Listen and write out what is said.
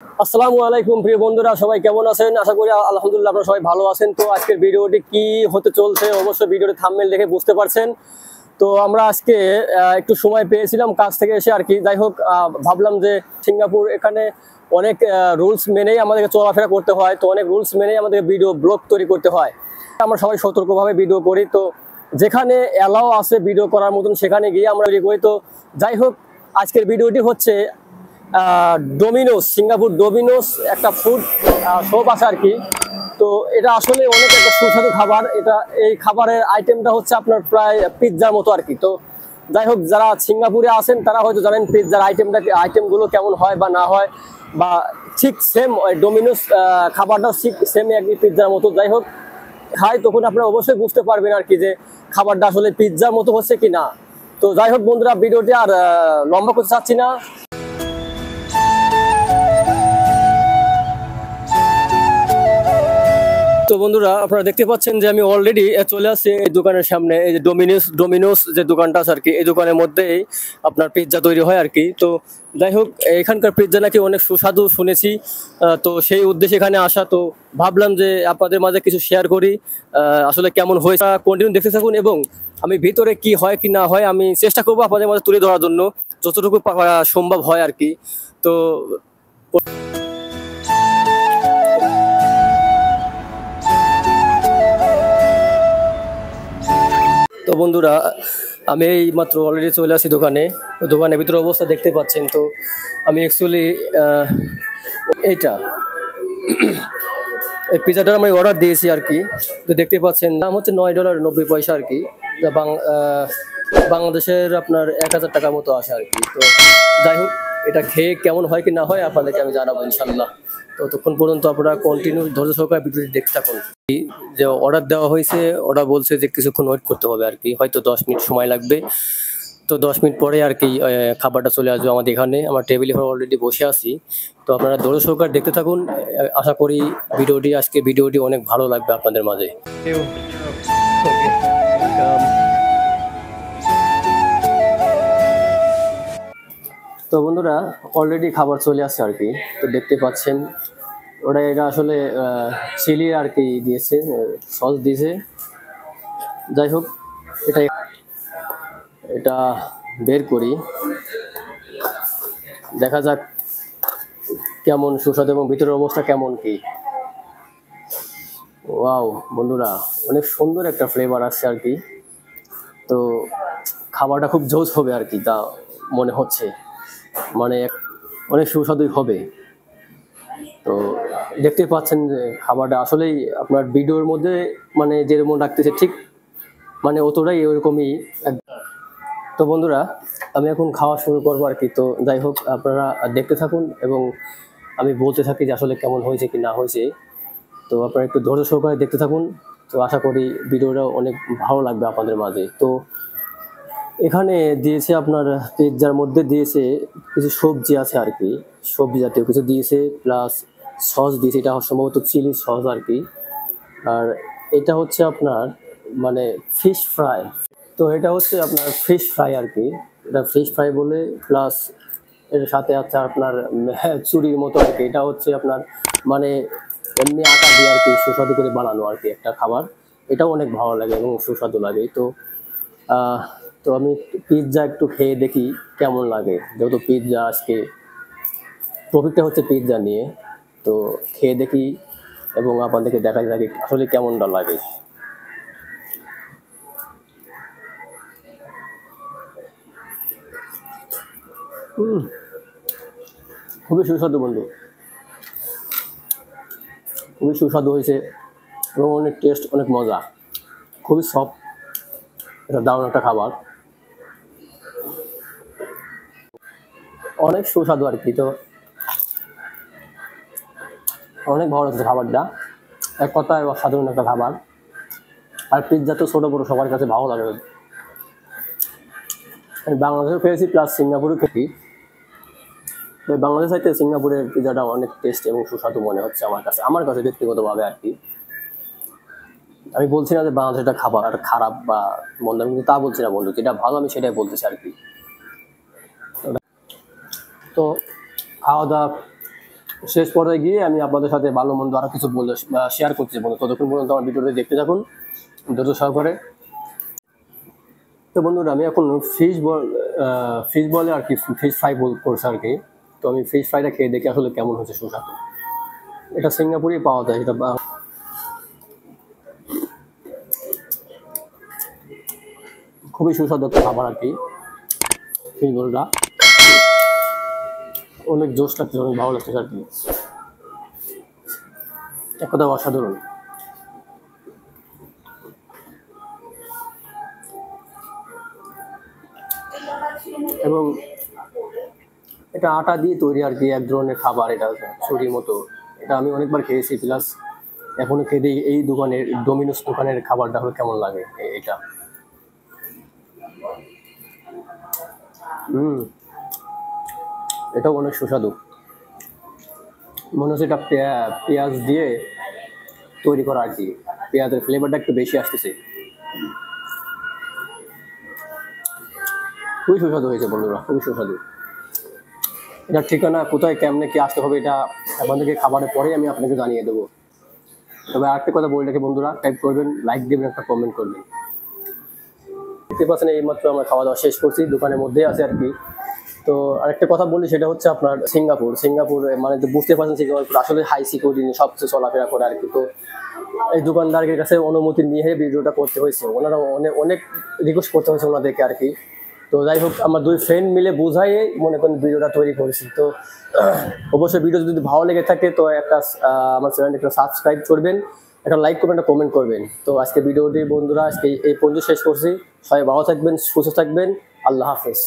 আসসালামু আলাইকুম প্রিয় বন্ধুরা, সবাই কেমন আছেন? আশা করি আলহামদুলিল্লাহ আপনারা সবাই ভালো আছেন। তো আজকের ভিডিওটি কি হতে চলছে অবশ্যই ভিডিওটি থাম্বনেল দেখে বুঝতে পারছেন। তো আমরা আজকে একটু সময় পেয়েছিলাম কাজ থেকে এসে আর কি। যাই হোক, ভাবলাম যে সিঙ্গাপুর এখানে অনেক রুলস মেনেই আমাদেরকে চলাফেরা করতে হয়। তো অনেক রুলস মেনেই আমাদের ভিডিও ব্লগ তৈরি করতে হয়। আমরা সবাই সতর্কভাবে ভিডিও করি। তো যেখানে অ্যালাও আছে ভিডিও করার মতন সেখানে গিয়ে আমরা তৈরি করি। তো যাই হোক, আজকের ভিডিওটি হচ্ছে ডোমিনোস, সিঙ্গাপুর ডোমিনোস একটা ফুড শপ আছে আর কি। তো এটা আসলে অনেক একটা সুস্বাদু খাবার। এই খাবারের আইটেমটা হচ্ছে আপনার প্রায় পিৎজার মতো আর কি। তো যাই হোক, যারা সিঙ্গাপুরে আছেন তারা হয়তো জানেন পিৎজার আইটেমগুলো কেমন হয় বা না হয়, বা ঠিক সেম ডোমিনোস খাবারটাও ঠিক সেম একই পিৎজার মতো। যাই হোক, খাই তখন আপনারা অবশ্যই বুঝতে পারবেন আর কি যে খাবারটা আসলে পিৎজার মতো হচ্ছে কি না। তো যাই হোক বন্ধুরা, ভিডিওটি আর লম্বা করতে চাচ্ছি না। তো বন্ধুরা, আপনারা দেখতে পাচ্ছেন যে আমি অলরেডি চলে আসছি এই দোকানের সামনে। এই যে ডোমিনোস যে দোকানটা আছে আর কি, এই দোকানের মধ্যেই আপনার পিৎজা তৈরি হয় আর কি। তো যাই হোক, এখানকার পিৎজা নাকি অনেক সুস্বাদু শুনেছি। তো সেই উদ্দেশ্যে এখানে আসা। তো ভাবলাম যে আপনাদের মাঝে কিছু শেয়ার করি আসলে কেমন হয়েছে। কন্টিনিউ দেখতে থাকুন এবং আমি ভিতরে কি হয় কি না হয় আমি চেষ্টা করবো আপনাদের মাঝে তুলে ধরার জন্য যতটুকু সম্ভব হয় আর কি। তো তো বন্ধুরা, আমি এই মাত্র অলরেডি চলে আসি দোকানে। দোকানের ভিতরে অবস্থা দেখতে পাচ্ছেন। তো আমি অ্যাকচুয়ালি এইটা এই পিৎজাটা আমি অর্ডার দিয়েছি আর কি। তো দেখতে পাচ্ছেন দাম হচ্ছে $9.90 আর কি। যা বাংলাদেশের আপনার 1000 টাকার মতো আসে আর কি। তো যাই হোক, এটা খেয়ে কেমন হয় কি না হয় আপনাদেরকে আমি জানাবো ইনশাল্লাহ। তো ততক্ষণ পর্যন্ত আপনারা কন্টিনিউ ধৈর্য সহকারে ভিডিওটি দেখতে থাকুন। যে অর্ডার দেওয়া হয়েছে, ওরা বলছে যে কিছুক্ষণ ওয়েট করতে হবে আর কি, হয়তো 10 মিনিট সময় লাগবে। তো 10 মিনিট পরে আর কি খাবারটা চলে আসবে আমাদের এখানে। আমার টেবিলে অলরেডি বসে আছি। তো আপনারা ধৈর্য সহকারে দেখতে থাকুন। আশা করি আজকে ভিডিওটি অনেক ভালো লাগবে আপনাদের মাঝে। তো বন্ধুরা, অলরেডি খাবার চলে আসছে আর কি। তো দেখতে পাচ্ছেন এটা আসলে চিলি আর কি দিয়েছে, সস দিয়েছে। যাই হোক, এটা এটা বের করি, দেখা যাক কেমন সুস্বাদু এবং ভিতরের অবস্থা কেমন কি। ওয়াও বন্ধুরা, অনেক সুন্দর একটা ফ্লেভার আসছে আর কি। তো খাবারটা খুব জোস হবে আর কি, তা মনে হচ্ছে, মানে অনেক সুস্বাদুই হবে। তো দেখতে পাচ্ছেন যে খাবারটা আসলেই আপনার ভিডিওর মধ্যে মানে যেরকম রাখতেছে ঠিক মানে অতটাই ওরকমই। তো বন্ধুরা, আমি এখন খাওয়া শুরু করবো আর কি। তো যাই হোক, আপনারা দেখতে থাকুন এবং আমি বলতে থাকি যে আসলে কেমন হয়েছে কি না হয়েছে। তো আপনারা একটু ধৈর্য সহকারে দেখতে থাকুন। তো আশা করি ভিডিওটা অনেক ভালো লাগবে আপনাদের মাঝে। তো এখানে দিয়েছে আপনার পিৎজার মধ্যে দিয়েছে কিছু সবজি আছে আর কি, সবজি জাতীয় কিছু দিয়েছে, প্লাস সস দিয়েছে। এটা সম্ভবত চিলি সস আর কি। আর এটা হচ্ছে আপনার মানে ফিশ ফ্রাই। তো এটা হচ্ছে আপনার ফিশ ফ্রাই আর কি। এটা ফিশ ফ্রাই বলে, প্লাস এর সাথে আছে আপনার চুরির মতো আর কি। এটা হচ্ছে আপনার মানে এমনি আটা দিয়ে আর কি সুস্বাদু করে বানানো আর কি একটা খাবার। এটাও অনেক ভালো লাগে এবং সুস্বাদু লাগে। তো তো আমি পিৎজা একটু খেয়ে দেখি কেমন লাগে, যেহেতু পিৎজা আজকে টপিকটা হচ্ছে পিৎজা নিয়ে। তো খেয়ে দেখি এবং আপনাদেরকে দেখা যাবে আসলে কেমনটা লাগে। খুবই সুস্বাদু বন্ধু, খুবই সুস্বাদু হয়েছে এবং অনেক টেস্ট, অনেক মজা, খুবই সফট। এটা দারুণ একটা খাবার, অনেক সুস্বাদু আর কি। তো অনেক ভালো লাগছে খাবারটা, এক কথায় অসাধারণ একটা খাবার। আর পিৎজা তো ছোটো বড়ো সবার কাছে ভালো লাগে। আমি বাংলাদেশেও খেয়েছি, প্লাস সিঙ্গাপুরেও খেয়েছি। বাংলাদেশ চাইতে সিঙ্গাপুরের পিৎজাটা অনেক টেস্ট এবং সুস্বাদু মনে হচ্ছে আমার কাছে ব্যক্তিগতভাবে আর কি। আমি বলছি না যে বাংলাদেশটা খাবার খারাপ বা মন্দ, কিন্তু তা বলছি না বন্ধু, যেটা ভালো আমি সেটাই বলতেছি আর কি। তো খাওয়া দাওয়া শেষ পর্যায়ে গিয়ে আমি আপনাদের সাথে ভালো মন্দ আরো কিছু বলে শেয়ার করতে বন্ধু, ততক্ষণ পর্যন্ত আমার ভিডিওটা দেখতে থাকুন ধৈর্য সহকারে। তো বন্ধুরা আমি এখন ফিশ বলে আর কি ফিশ ফ্রাই করছে আর কি। তো আমি ফিশ ফ্রাইটা খেয়ে দেখি আসলে কেমন হচ্ছে সুস্বাদু। এটা সিঙ্গাপুরেই পাওয়া যায়, এটা খুবই সুস্বাদু একটা খাবার আর কি। ফিশ বলটা অনেক জোশ লাগছে, অনেক ভালো লাগছে আর কি, এক কথা অসাধারণ। এবং এটা আটা দিয়ে তৈরি আর কি, এক ধরনের খাবার, এটা ছুরির মতো। এটা আমি অনেকবার খেয়েছি, প্লাস এখনো খেয়ে এই দোকানের ডোমিনোস দোকানের খাবারটা হলো কেমন লাগে এটা। এটাও অনেক সুস্বাদু, মনে হচ্ছে এটা পেঁয়াজ দিয়ে তৈরি করা আর কি, পেঁয়াজের ফ্লেভারটা একটু বেশি আসতেছে। খুবই সুস্বাদু হয়েছে বন্ধুরা, খুবই সুস্বাদু। এটার ঠিকানা কোথায় কেমনে কি আসতে হবে এটা আপনাদেরকে খাবারের পরেই আমি আপনাকে জানিয়ে দেবো। তবে আরেকটা কথা বলে রাখি বন্ধুরা, টাইপ করবেন, লাইক দেবেন, একটা কমেন্ট করবেন। দেখতে পাচ্ছেন এইমাত্র আমরা খাওয়া দাওয়া শেষ করছি, দোকানের মধ্যে আছে আর কি। তো আরেকটা কথা বলি, সেটা হচ্ছে আপনার সিঙ্গাপুর মানে তো বুঝতে পারছেন সিঙ্গাপুর আসলে হাই সিকিউরিটি নিয়ে সব কিছু চলাফেরা করে আর কি। তো এই দোকানদারের কাছে অনুমতি নিয়ে ভিডিওটা করতে হয়েছে, ওনারা অনেক রিকোয়েস্ট করতে হয়েছে ওনাদেরকে আর কি। তো যাই হোক, আমার দুই ফ্রেন্ড মিলে বোঝাই মনে করেন ভিডিওটা তৈরি করেছি। তো অবশ্যই ভিডিও যদি ভালো লেগে থাকে তো একটা আমার চ্যানেলটা একটা সাবস্ক্রাইব করবেন, একটা লাইক করবেন, একটা কমেন্ট করবেন। তো আজকে ভিডিওটি বন্ধুরা আজকে এই পর্যন্ত শেষ করছি। সবাই ভালো থাকবেন, সুস্থ থাকবেন, আল্লাহ হাফেজ।